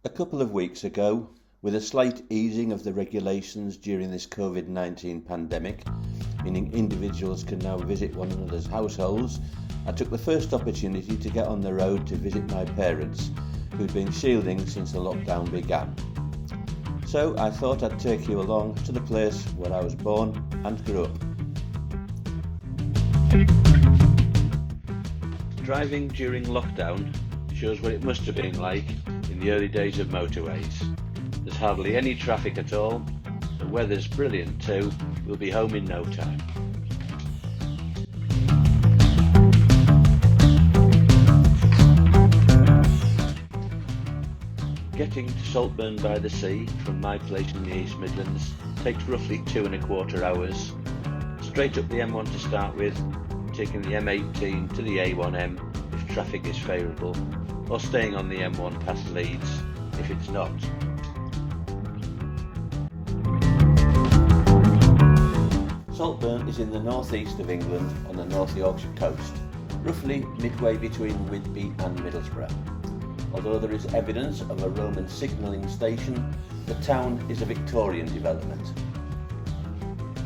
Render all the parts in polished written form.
A couple of weeks ago, with a slight easing of the regulations during this COVID-19 pandemic, meaning individuals can now visit one another's households, I took the first opportunity to get on the road to visit my parents, who'd been shielding since the lockdown began. So I thought I'd take you along to the place where I was born and grew up. Driving during lockdown shows what it must have been like in the early days of motorways. There's hardly any traffic at all, the weather's brilliant too, we'll be home in no time. Getting to Saltburn-by-the-Sea from my place in the East Midlands takes roughly 2.25 hours, straight up the M1 to start with, taking the M18 to the A1M if traffic is favourable, or staying on the M1 past Leeds if it's not. Saltburn is in the northeast of England on the North Yorkshire coast, roughly midway between Whitby and Middlesbrough. Although there is evidence of a Roman signalling station, the town is a Victorian development.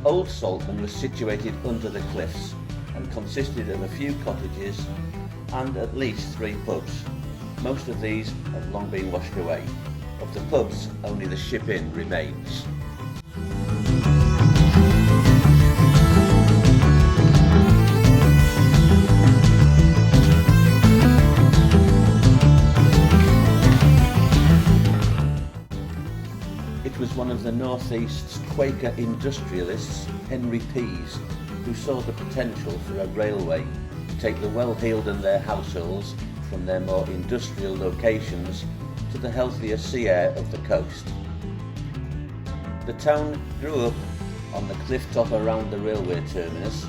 Old Saltburn was situated under the cliffs and consisted of a few cottages and at least 3 pubs. Most of these have long been washed away. Of the pubs, only the Ship Inn remains. It was one of the Northeast's Quaker industrialists, Henry Pease, who saw the potential for a railway to take the well-heeled and their households from their more industrial locations to the healthier sea air of the coast. The town grew up on the cliff top around the railway terminus,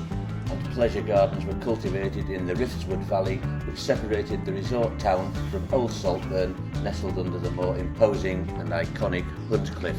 and pleasure gardens were cultivated in the Riftswood Valley, which separated the resort town from Old Saltburn, nestled under the more imposing and iconic Hunt Cliff.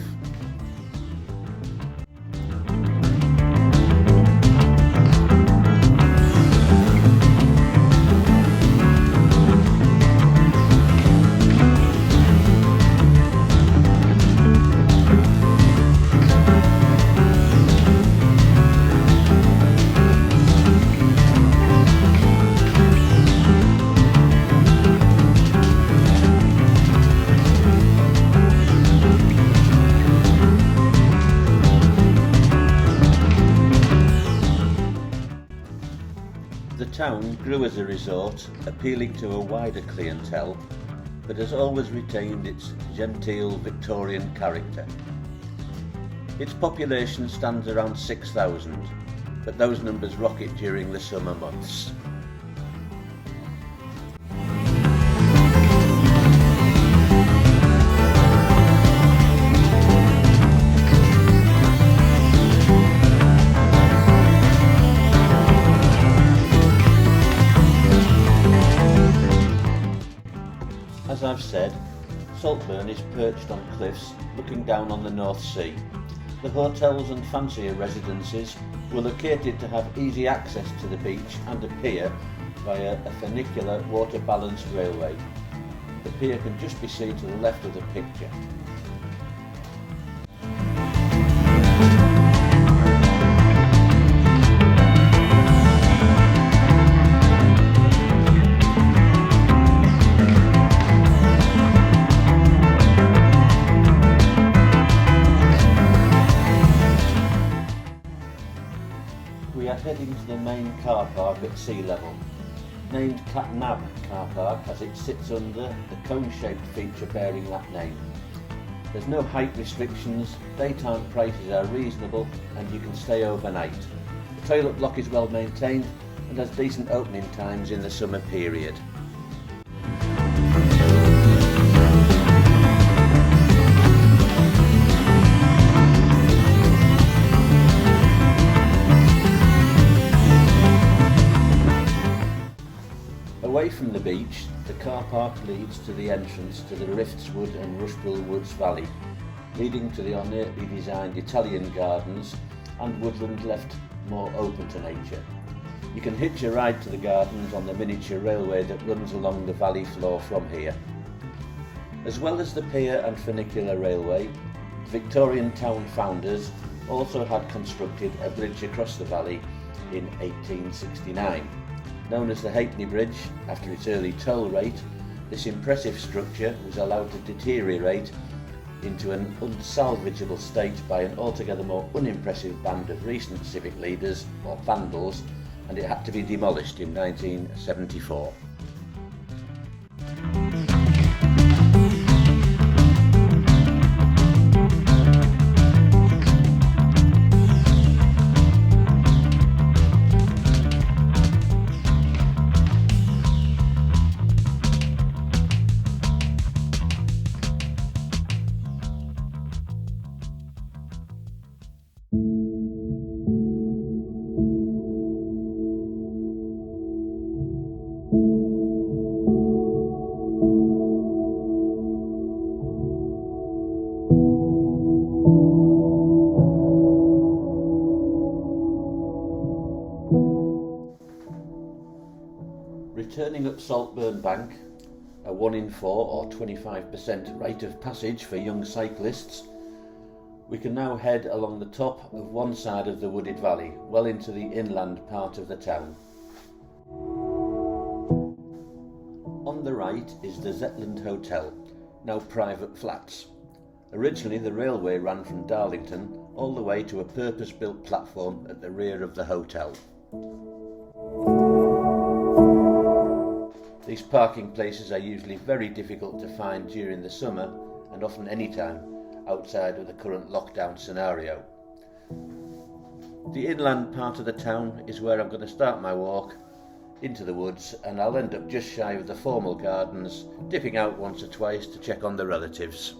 The town grew as a resort, appealing to a wider clientele, but has always retained its genteel Victorian character. Its population stands around 6,000, but those numbers rocket during the summer months. As I've said, Saltburn is perched on cliffs looking down on the North Sea. The hotels and fancier residences were located to have easy access to the beach and a pier via a funicular water-balanced railway. The pier can just be seen to the left of the picture. We are heading to the main car park at sea level, named Cat Nab Car Park as it sits under the cone-shaped feature bearing that name. There's no height restrictions, daytime prices are reasonable and you can stay overnight. The toilet block is well maintained and has decent opening times in the summer period. Away from the beach, the car park leads to the entrance to the Riftswood and Rushpool Woods Valley, leading to the ornately designed Italian gardens and woodland left more open to nature. You can hitch a ride to the gardens on the miniature railway that runs along the valley floor from here. As well as the pier and funicular railway, Victorian town founders also had constructed a bridge across the valley in 1869. Known as the Halfpenny Bridge after its early toll rate, this impressive structure was allowed to deteriorate into an unsalvageable state by an altogether more unimpressive band of recent civic leaders, or vandals, and it had to be demolished in 1974. Returning up Saltburn Bank, a 1 in 4 or 25% rate of passage for young cyclists, we can now head along the top of one side of the wooded valley, well into the inland part of the town. On the right is the Zetland Hotel, now private flats. Originally the railway ran from Darlington all the way to a purpose-built platform at the rear of the hotel. These parking places are usually very difficult to find during the summer and often any time outside of the current lockdown scenario. The inland part of the town is where I'm going to start my walk into the woods, and I'll end up just shy of the formal gardens, dipping out once or twice to check on the relatives.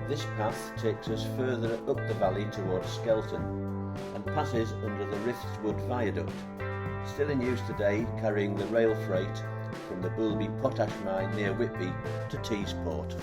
This path takes us further up the valley towards Skelton and passes under the Riftswood Viaduct, still in use today, carrying the rail freight from the Boulby Potash Mine near Whitby to Teesport.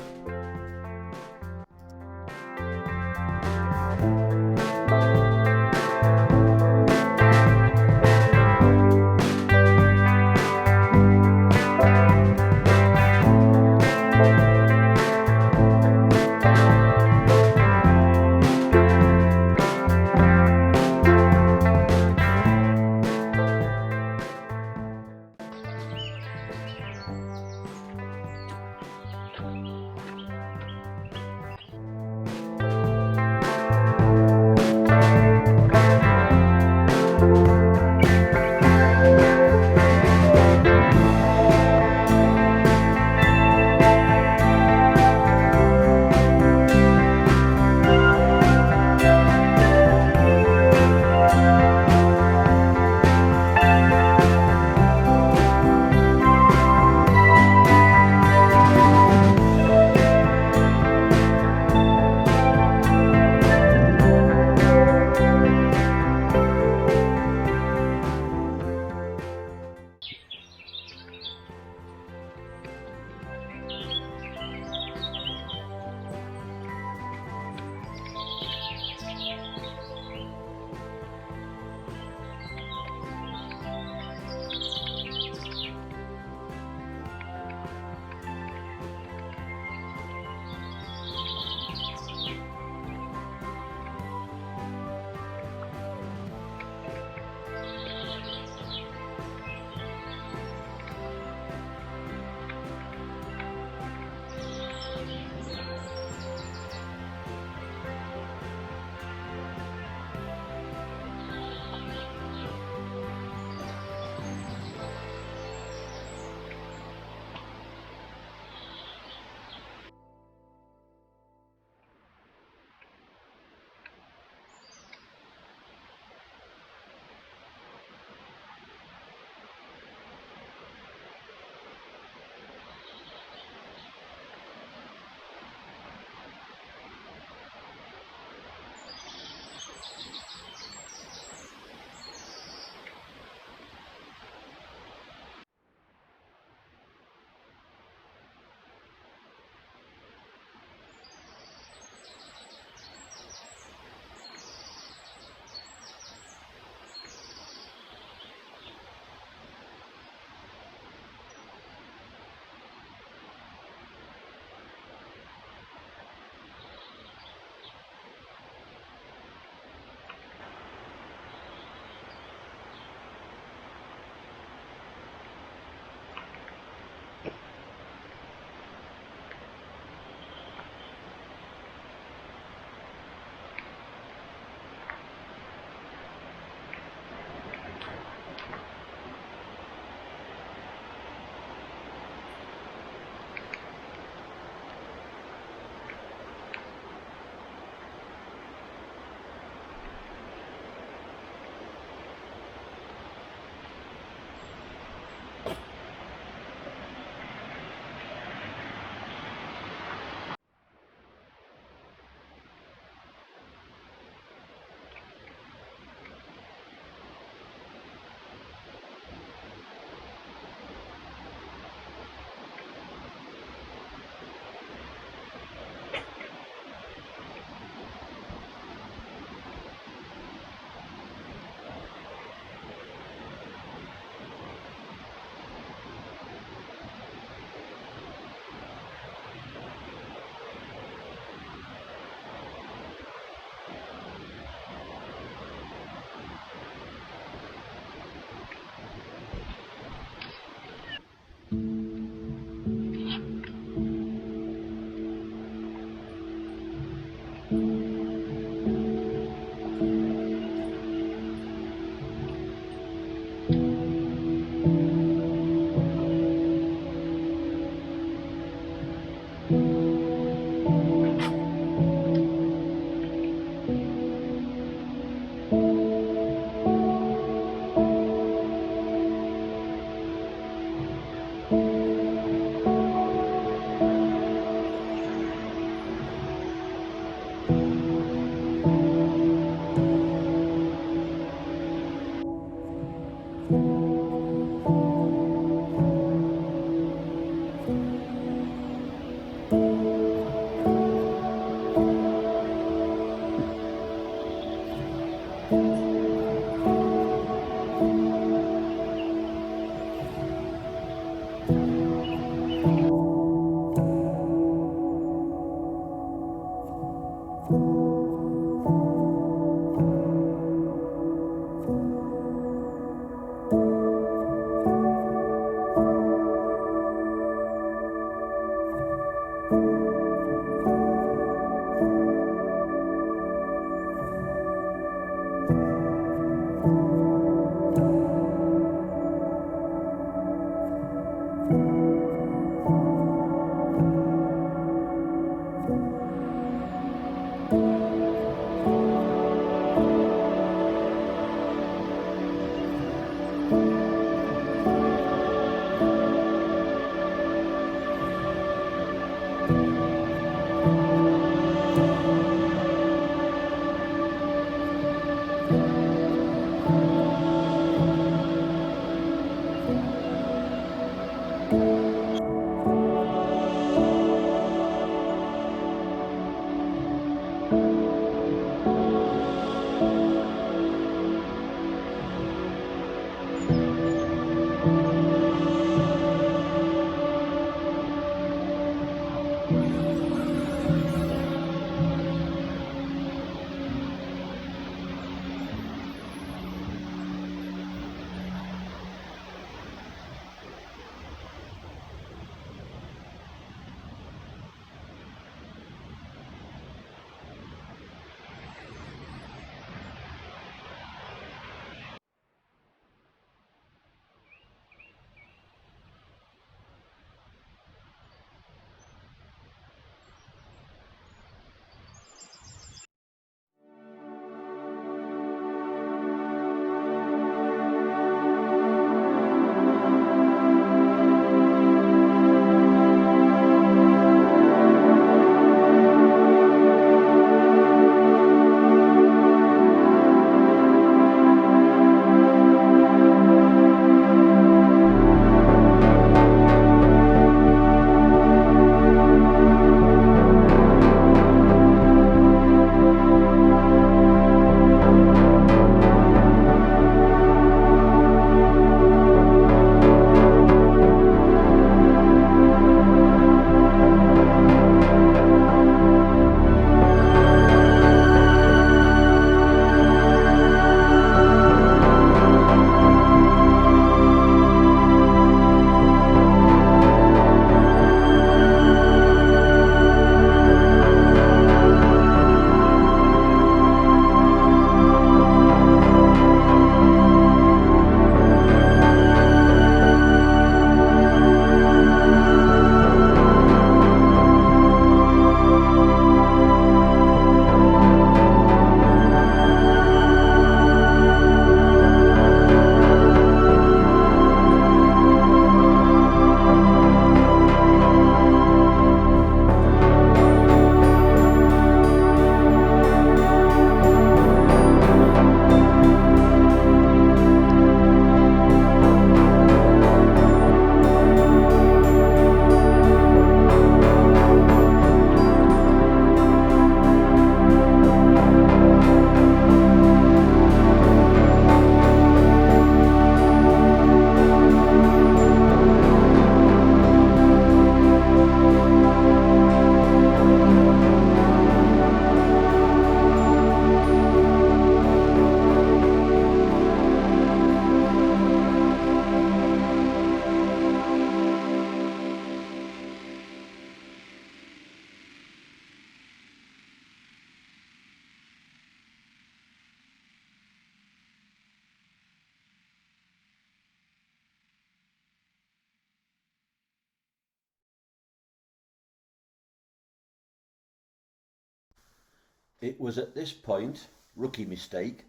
It was at this point, rookie mistake,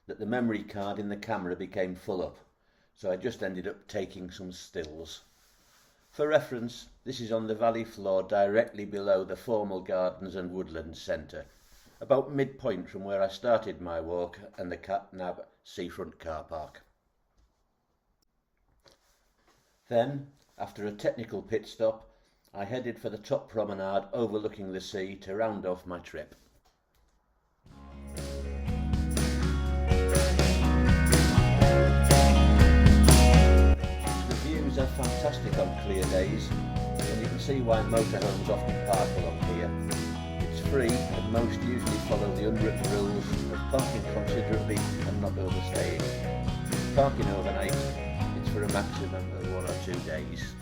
that the memory card in the camera became full up, so I just ended up taking some stills. For reference, this is on the valley floor directly below the formal gardens and woodland centre, about midpoint from where I started my walk and the Catnab seafront car park. Then, after a technical pit stop, I headed for the top promenade overlooking the sea to round off my trip. The views are fantastic on clear days, and you can see why motorhomes often park along here. It's free and most usually follow the unwritten rules of parking considerably and not overstaying. Parking overnight, it's for a maximum of 1 or 2 days.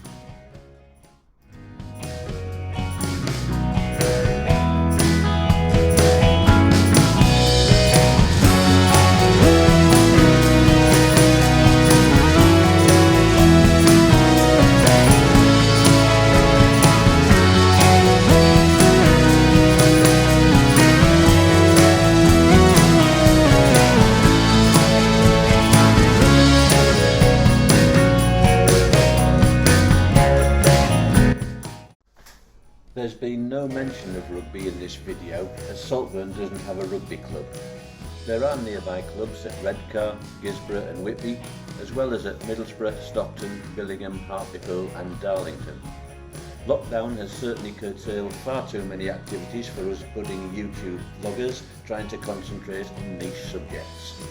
There's been no mention of rugby in this video, as Saltburn doesn't have a rugby club. There are nearby clubs at Redcar, Gisborough and Whitby, as well as at Middlesbrough, Stockton, Billingham, Hartlepool and Darlington. Lockdown has certainly curtailed far too many activities for us budding YouTube vloggers trying to concentrate on niche subjects.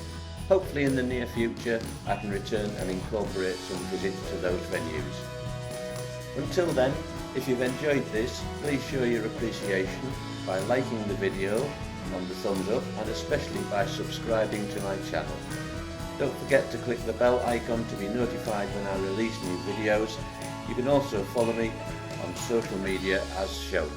Hopefully in the near future I can return and incorporate some visits to those venues. Until then, if you've enjoyed this, please show your appreciation by liking the video on the thumbs up and especially by subscribing to my channel. Don't forget to click the bell icon to be notified when I release new videos. You can also follow me on social media as shown.